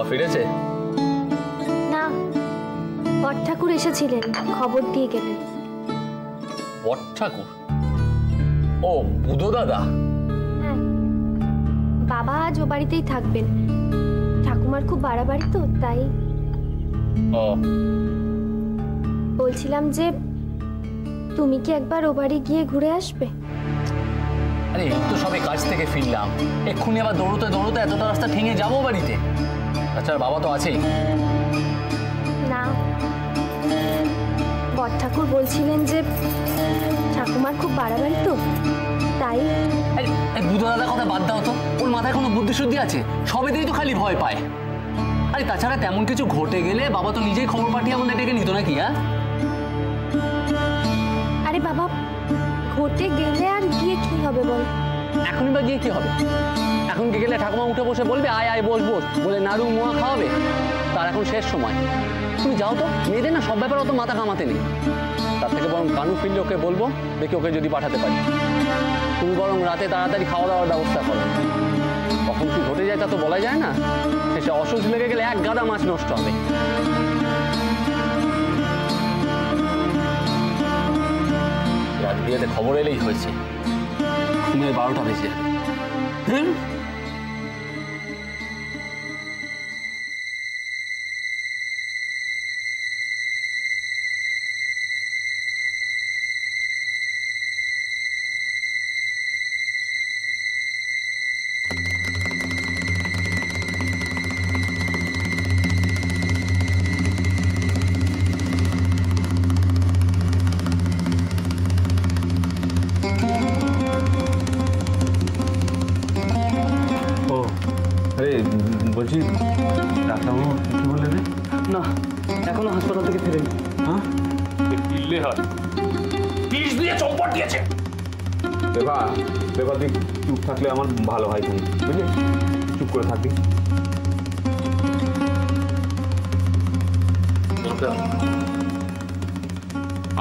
ফিরেছে? না, বট ঠাকুর এসেছিলেন, খবর দিয়ে গেলেন। বট ঠাকুর? ও বুধো দাদা? হ্যাঁ, বাবা আজ ও বাড়িতেই থাকবেন। ঠাকুমার খুব বাড়াবাড়ি তো, তাই। ও, বলছিলাম যে তুমি কি একবার ও বাড়ি গিয়ে ঘুরে আসবে? আরে এই তো সবে কাজ থেকে ফিরলাম, এক্ষুনি আবার দৌড়তে দৌড়তে এতটা রাস্তা ঠেঙে যাবো বাড়িতে? আচ্ছা, বাবা তো আছেই। না, বট ঠাকুর বলছিলেন যে ঠাকুমার খুব বাড়াবাড়ি তো, তাই। বুধো দাদার কথা বাদ দাও তো, ওর মাথায় কোনো বুদ্ধি শুদ্ধি আছে? সবেতেই তো খালি ভয় পায়। আরে তাছাড়া তেমন কিছু ঘটে গেলে বাবা তো নিজেই খবর পাঠিয়ে আমাদের ডেকে নিত নাকি? হ্যাঁ, আরে বাবা, ঘটে গেলে আর গিয়ে কি হবে বল? এখনই বা গিয়ে কি হবে? এখন কি গেলে ঠাকুমা উঠে বসে বলবে আয় আয় বস বস বলে নাড়ু মোয়া খাওয়াবে? তার এখন শেষ সময়। তুমি যাও তো, মেয়েদের না সব ব্যাপারে অত মাথা কামাতে নেই। তার থেকে বরং কানু ফিরলে ওকে বলবো, দেখি ওকে যদি পাঠাতে পারি। তুমি বরং রাতে তাড়াতাড়ি খাওয়া দাওয়ার ব্যবস্থা করো। কখন কি ঘটে যায় তা তো বলা যায় না। শেষে অসুখ লেগে গেলে এক গাদা মাছ নষ্ট হবে। রাত বিয়েতে খবর এলেই হয়েছে, ঘুমের 12টা বেজে যাবে। বলছি ডাক্তারবাবু কি বললেন? না, এখনো হাসপাতাল থেকে ফিরেনি। হ্যাঁ, ফিরলে হয়, 30 দিয়ে চম্পট দিয়েছে। বেবা বেবা, তুই চুপ থাকলে আমার ভালো হয়, তুমি বুঝলি? চুপ করে থাকবি।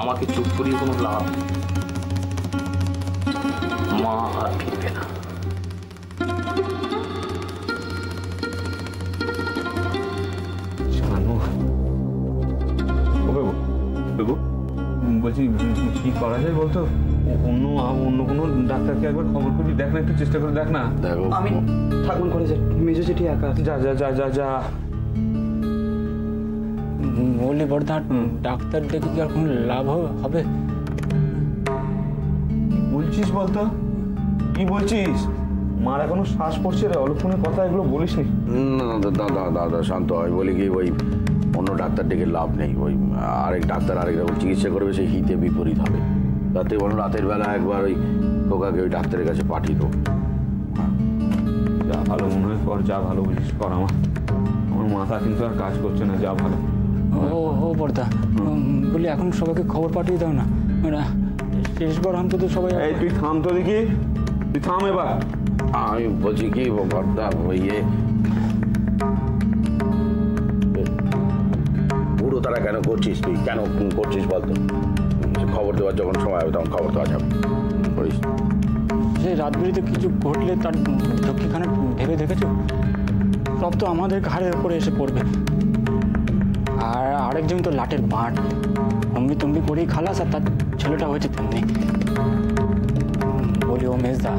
আমাকে চুপ করিয়ে কোনো লাভ নেই। মা আর ফিরবে না। বলছি কি করা যায় বলতো? অন্য কোনো ডাক্তারকে একবার খবর করবি, দেখ না, একটু চেষ্টা করে দেখ না। আমি ঠাকুর করে যাই, মেজো জেঠি একা আছে। যা যা যা যা যা। বলি বর্দা, ডাক্তার দেখে কি আর কোনো লাভ হবে? বলছিস বলতো, কি বলছিস? মার এখনো শ্বাস পড়ছে রে, অলক্ষণের কথা এগুলো বলিস নি। না দাদা দাদা শান্ত হয়। বলি কি, ওই অন্য ডাক্তার ডেকে লাভ নেই। ওই আরেক ডাক্তার আরেক রকম চিকিৎসা করবে, সেই হিতে বিপরীত হবে। তাতে বলো রাতের বেলা একবার ওই খোকাকে ওই ডাক্তারের কাছে পাঠিয়ে দেবো। যা ভালো মনে হয় কর, যা ভালো বুঝিস কর। আমার মাথা কিন্তু আর কাজ করছে না, যা ভালো। ও বর্দা, বলি এখন সবাইকে খবর পাঠিয়ে দাও না, শেষবার অন্তত সবাই। এই তুই থাম তো দেখি, তুই থাম এবার। আমি বলছি কি বর্দা, ইয়ে বুড়ো তারা কেন করছিস? তুই কেন করছিস বলতো? খবর দেওয়ার যখন সময় হবে তখন খবর দেওয়া যাবে, করিস। যে রাতবিরিতে কিছু ঘটলে তার ঝক্কিখানে ভেবে দেখেছো? সব তো আমাদের ঘাড়ের উপরে এসে পড়বে। আর আরেকজন তো লাটের বাঁট, অম্বি তম্বি করেই খালাস, আর তার ছেলেটা হয়েছে তেমনি। বলি ও মেজদা,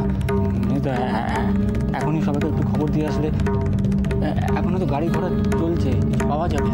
এখনই সবাইকে একটু খবর দিয়ে আসলে, এখনো তো গাড়ি ঘোড়া চলছে, পাওয়া যাবে।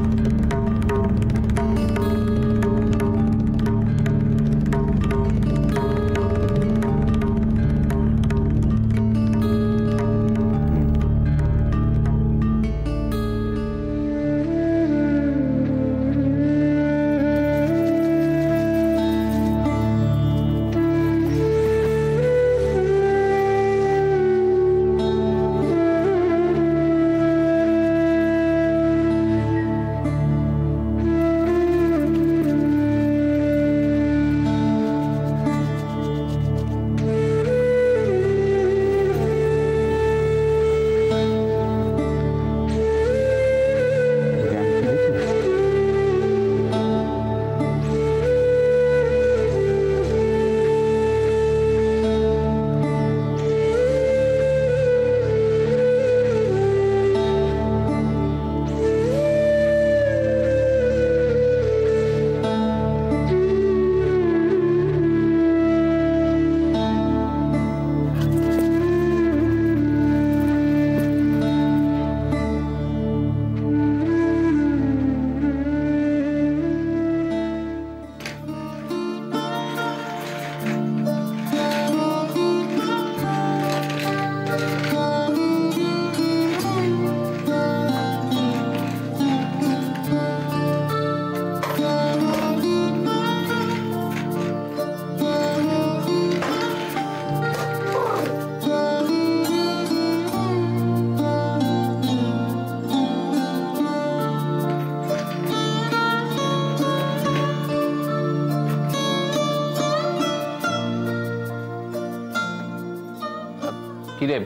কি রে,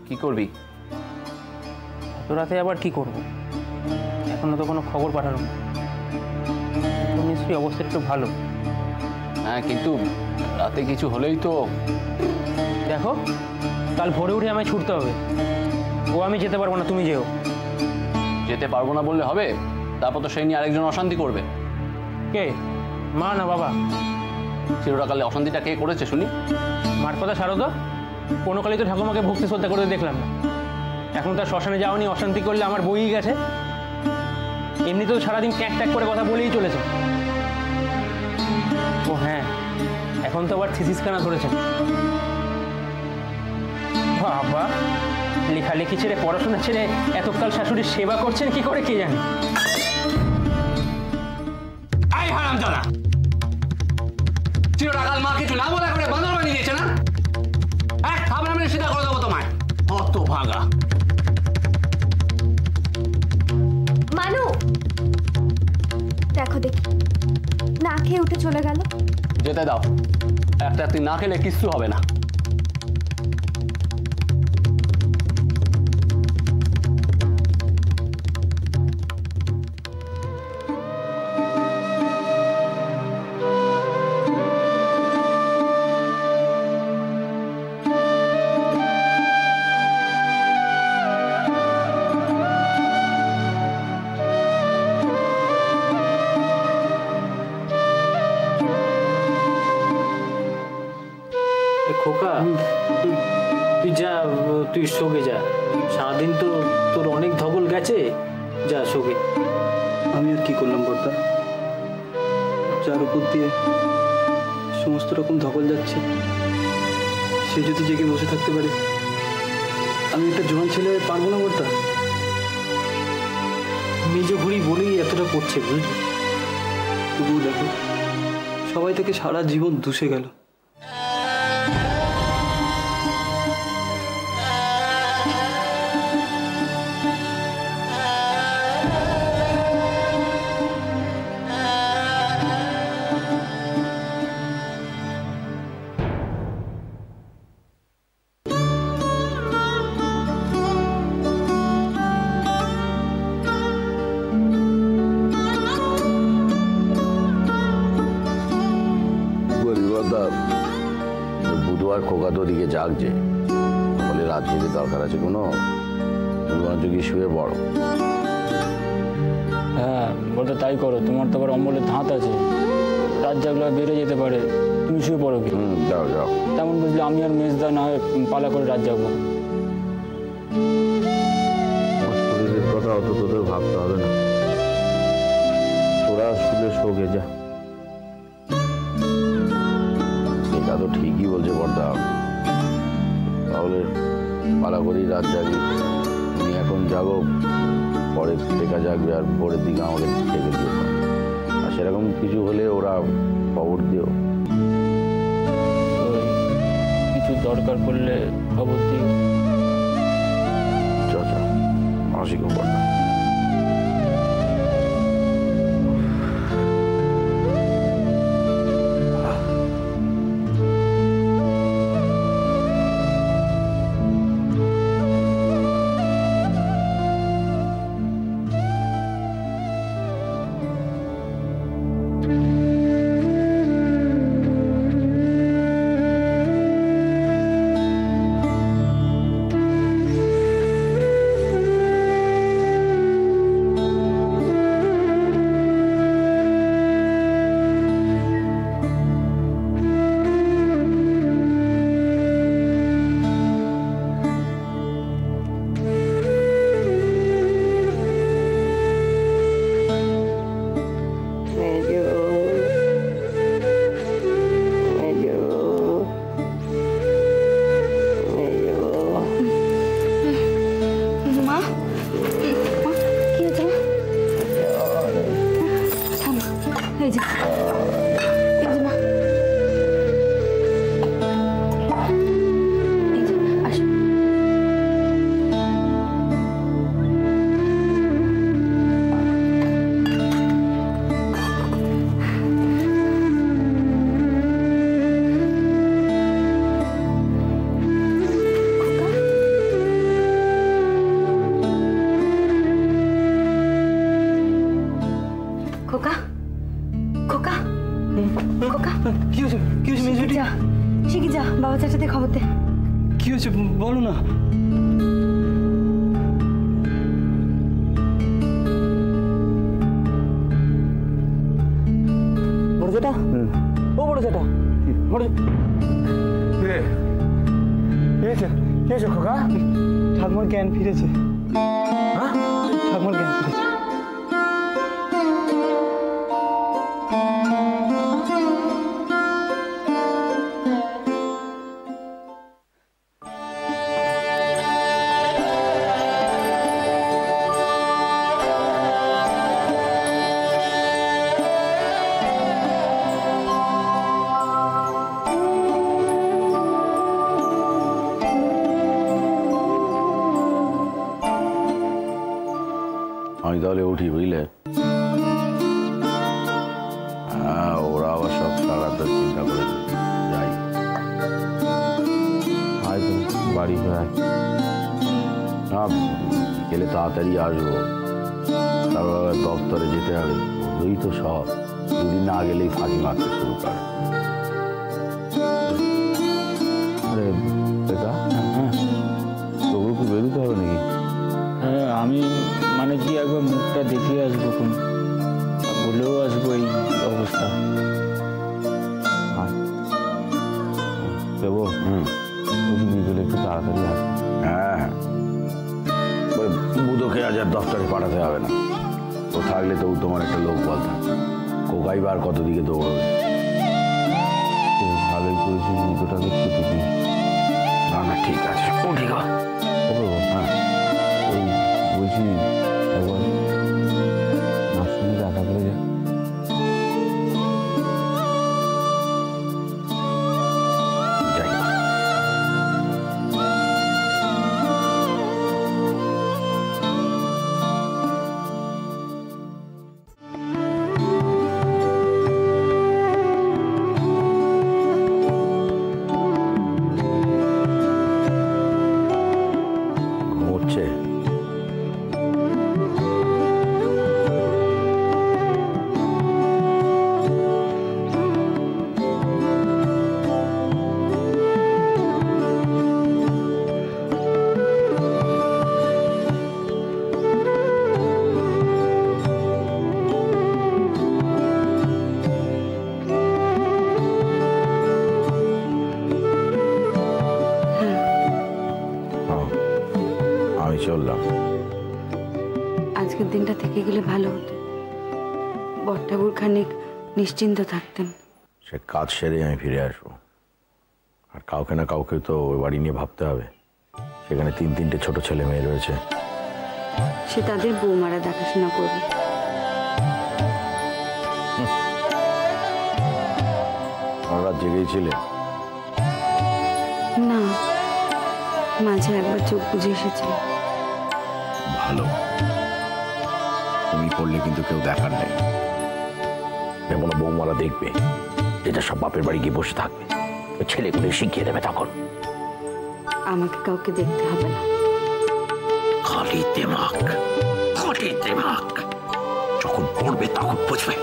কি করবি? এত রাতে আবার কি করব? এখনো তো কোনো খবর পাঠানো না। নিশ্চয়ই অবস্থা একটু ভালো। হ্যাঁ, কিন্তু রাতে কিছু হলেই তো। দেখো, কাল ভোরে উঠে আমায় ছুটতে হবে। ও আমি যেতে পারবো না, তুমি যেও। যেতে পারবো না বললে হবে? তারপর তো সেই নিয়ে আরেকজন অশান্তি করবে। কে, মা না বাবা? চিরকালে অশান্তিটা কে করেছে শুনি? মার কথা ছাড়ো তো। কোনো কালেই তো ঠাকুমাকে ভক্তি শ্রদ্ধা করতে দেখলাম না। এখন তার শ্মশানে যাওয়ানি অশান্তি করলে আমার বইই গেছে। এমনিতেও সারাদিন ট্যাক ট্যাক করে কথা বলেই চলেছে। ও হ্যাঁ, এখন তো আবার থিসিস খানা ধরেছেন। বাবা, লেখালেখি ছেড়ে পড়াশোনা ছেড়ে এতকাল শাশুড়ির সেবা করছেন কি করে কে জানে। এই হারামজাদা, চিরকাল মা কিছু না বলে করে বাঁদর বানিয়ে দিয়েছে না? হ্যাঁ, খাবার আমি সিধা করে দেবো তোমায়। অত ভাগা মানু, দেখো দেখি, না খেয়ে উঠে চলে গেল। যেতে দাও, একটা তুই না খেলে কিচ্ছু হবে না। খোকা, তুই যা, তুই শোকে যা। সারাদিন তো তোর অনেক ধকল গেছে, যা শোকে। আমি আর কি করলাম বর্দা? যার উপর দিয়ে সমস্ত রকম ধকল যাচ্ছে, সে যদি জেগে বসে থাকতে পারে, আমি একটা জোয়ান ছেলে হয়ে পারবো না বর্দা? মেজো ঘুরি বলেই এতটা পড়ছে, বুঝলি? তবুও দেখো, সবাই থেকে সারা জীবন দুষে গেল। বুধবার খোকা তো ওদিকে জাগছে, বলে রাত জেগে দরকার আছে কোনো? তুমি বরঞ্চ কি শুয়ে পড়ো। হ্যাঁ বলতে তাই করো, তোমার তো আবার অম্বলের ধাত আছে, রাত জাগলে বেড়ে যেতে পারে। তুমি শুয়ে পড়ো কি? যাও যাও। তেমন বুঝলে আমি আর মেজদা না হয় পালা করে রাত জাগবো। শরীরের কথা অত তোদের ভাবতে হবে না, তোরা শুলে শোকে যা। এটা তো ঠিকই বলছে বর্দা, তাহলে পালা করেই রাত জাগি। তুমি এখন জাগো, পরে টেকা জাগবে আর ভোরের দিকে আমাকে ডেকে দিও। আর সেরকম কিছু হলে ওরা খবর দিও। কিছু দরকার পড়লে খবর দিও। চ চ, মাসিক বর্দা। চাচাতে খবর দে। কি হয়েছে বলো না। বড় যেটা ও বড় যেটা বড় এসে খোকা ঠাকুমার জ্ঞান ফিরেছে। ঠাকুমার জ্ঞান ফিরেছে। আমি তাহলে উঠি, বুঝলে? হ্যাঁ, ওরা আবার সব সারা চিন্তা করে যাই। আয় তো বাড়ি ফেরায়। না, গেলে তাড়াতাড়ি আসবো, তারপর দপ্তরে যেতে হবে। ওই তো সব, দুদিন না গেলেই ফাঁকি মারতে শুরু করে। আরে বেটা, হ্যাঁ তোকে কি বেরোতে হবে নাকি? হ্যাঁ আমি মানে কি একবার মুখটা দেখিয়ে আসবো, কোন বলেও আসবো এই অবস্থা। দেবো বলছি বিকেলে একটু তাড়াতাড়ি আসবে। হ্যাঁ, ওই বুধোকে আজ আর দপ্তরে পাঠাতে হবে না। ও থাকলে তো তোমার একটা লোক বল থাকে। কোকাই বার কত দিকে দৌড়বে। ভালোই করেছি, বুধোটাকে ছুটি দিই। না না, ঠিক আছে, ও ঠিক আছে। হ্যাঁ, ওই বলছি একবার মার সঙ্গে দেখা করে যা। যাই। ঘুমোচ্ছে? আমি চললাম। আজকের দিনটা থেকে গেলে ভালো হতো, বড়ঠাকুর খানিক নিশ্চিন্ত থাকতেন। সে কাজ সেরে আমি ফিরে আসবো, আর কাউকে না কাউকে তো ওই বাড়ি নিয়ে ভাবতে হবে। সেখানে 3-3টে ছোট ছেলে মেয়ে রয়েছে। সে তাদের বৌমারা দেখাশোনা করবে। আমরা জেগেছিলে? না, মাঝে একবার চোখ বুঝে এসেছিল। ভালো, তুমি করলে কিন্তু কেউ দেখার নেই। যেমন বৌমারা দেখবে, যেটা সব বাপের বাড়ি গিয়ে বসে থাকবে, ওই ছেলেগুলো শিখিয়ে দেবে। তখন আমাকে কাউকে দেখতে হবে না। খালি দিমাগ, খালি দিমাগ। যখন পড়বে তখন বুঝবে।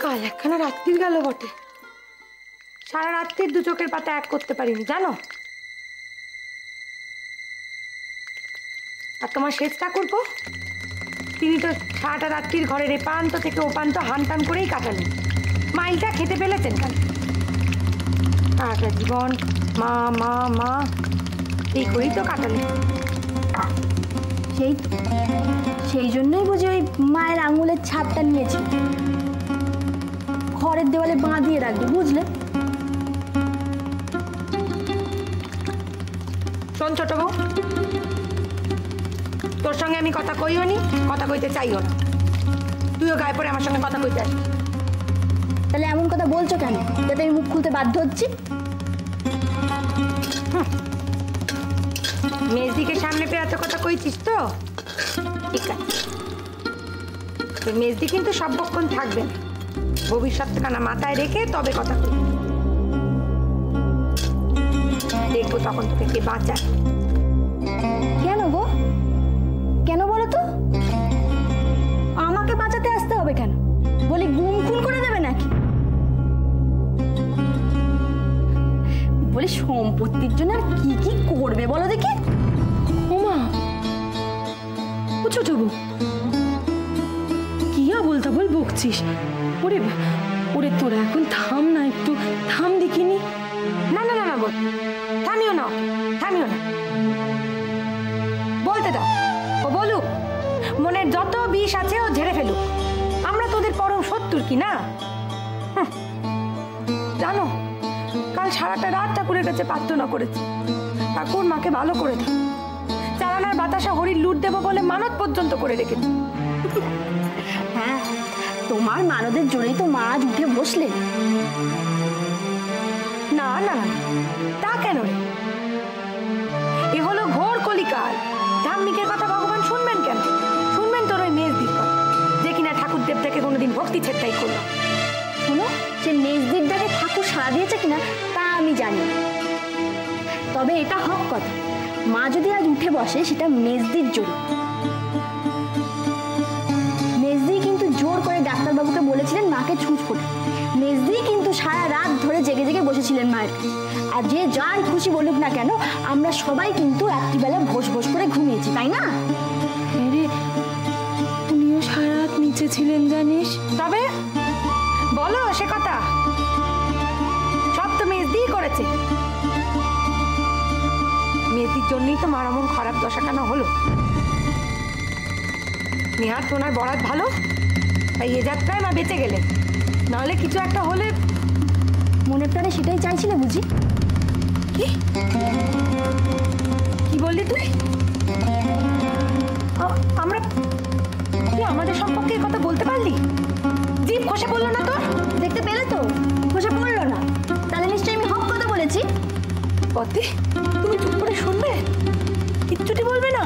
কাল একখানা রাত্রির গেল বটে, সারা রাত্রির 2 চোখের পাতা এক করতে পারিনি জানো। আর তোমার শেষ ঠাকুরপো, তিনি তো সারাটা রাত্রির ঘরের এ প্রান্ত থেকে ও প্রান্ত হানটান করেই কাটালেন। মাইলটা খেতে পেলেছেন কেন? সারাটা জীবন মা মা মা এই করেই তো কাটালেন। সেই জন্যই বুঝি ওই মায়ের আঙুলের ছাপটা নিয়েছি, ঘরের দেওয়ালে বাঁ দিয়ে রাখবে, বুঝলে? শোন ছোট বউ, তোর সঙ্গে আমি কথা কইও নি, কথা কইতে চাইও না। তুইও গায়ে পড়ে আমার সঙ্গে কথা কইতে আসবি। তাহলে এমন কথা বলছো কেন, যাতে আমি মুখ খুলতে বাধ্য হচ্ছি? মেজদিকে সামনে পেয়ে এত কথা কইছিস তো? ঠিক আছে, তোর মেজদি কিন্তু সর্বক্ষণ থাকবে না, ভবিষ্যৎখানা মাথায় রেখে তবে কথা কই। দেখবো তখন তোকে কে বাঁচায়। কেন গো, কেন বলো তো? আমাকে বাঁচাতে আসতে হবে কেন? বলি গুম খুন করে দেবে নাকি? বলি সম্পত্তির জন্য আর কি কি করবে বলো দেখি। ওমা, ও ছোট বউ, কি বলতা বল বকছিস? ওরে ওরে তোরা এখন থাম না, একটু থাম দেখিনি। না না না না বল, থামিও না, থামিও না, বলতে দাও। ও বলুক, মনের যত বিষ আছে ও ঝেড়ে ফেলুক। আমরা তোদের পরম শত্রুর কি না? জানো, কাল সারাটা রাত ঠাকুরের কাছে প্রার্থনা করেছি, ঠাকুর মাকে ভালো করে দাও। চালানার বাতাসা হরির লুট দেবো বলে মানত পর্যন্ত করে রেখেছি। হ্যাঁ, তোমার মানদের জোরেই তো মা আজ উঠে বসলেন। না না না, তা কেন রে? এ হলো ঘোর কলিকাল। ধার্মিকের কথা ভগবান শুনবেন কেন? শুনবেন তোর ওই মেজদির কথা, যে কিনা ঠাকুর দেবতাকে কোনোদিন ভক্তি ছেটাই করলো। শোনো, সে মেজদির ডাকে ঠাকুর সাড়া দিয়েছে কিনা তা আমি জানি না, তবে এটা হক কথা, মা যদি আজ উঠে বসে সেটা মেজদির জোরে। মেজদি কিন্তু জোর করে ডাক্তারবাবুকে বলেছিলেন মাকে ছুঁচ ফোটে। মেজদি কিন্তু সারা রাত ধরে জেগে জেগে বসেছিলেন মায়ের কাছে। আর যে যার খুশি বলুক না কেন, আমরা সবাই কিন্তু রাত্রিবেলা ভোস ভোস করে ঘুমিয়েছি, তাই না? উনিও সারা রাত নিচে ছিলেন জানিস। তবে বলো সে কথা, সব তো মেজদি করেছে। মেজদির জন্যই তো মার এমন খারাপ দশাখানা হলো। নেহাত ওনার বরাত ভালো, তাই এ যাত্রায় মা বেঁচে গেলে, নাহলে কিছু একটা হলে। মনে প্রাণে সেটাই চাইছিলে বুঝি? কি কি বললি তুই? আমরা, তুই আমাদের সম্পর্কে কথা বলতে পারলি? জিভ খসে পড়লো না তোর? দেখতে পেলে তো, খসে পড়লো না। তাহলে নিশ্চয়ই আমি হক কথা বলেছি। পতি, তুমি চুপ করে শুনবে, কিচ্ছুটি বলবে না?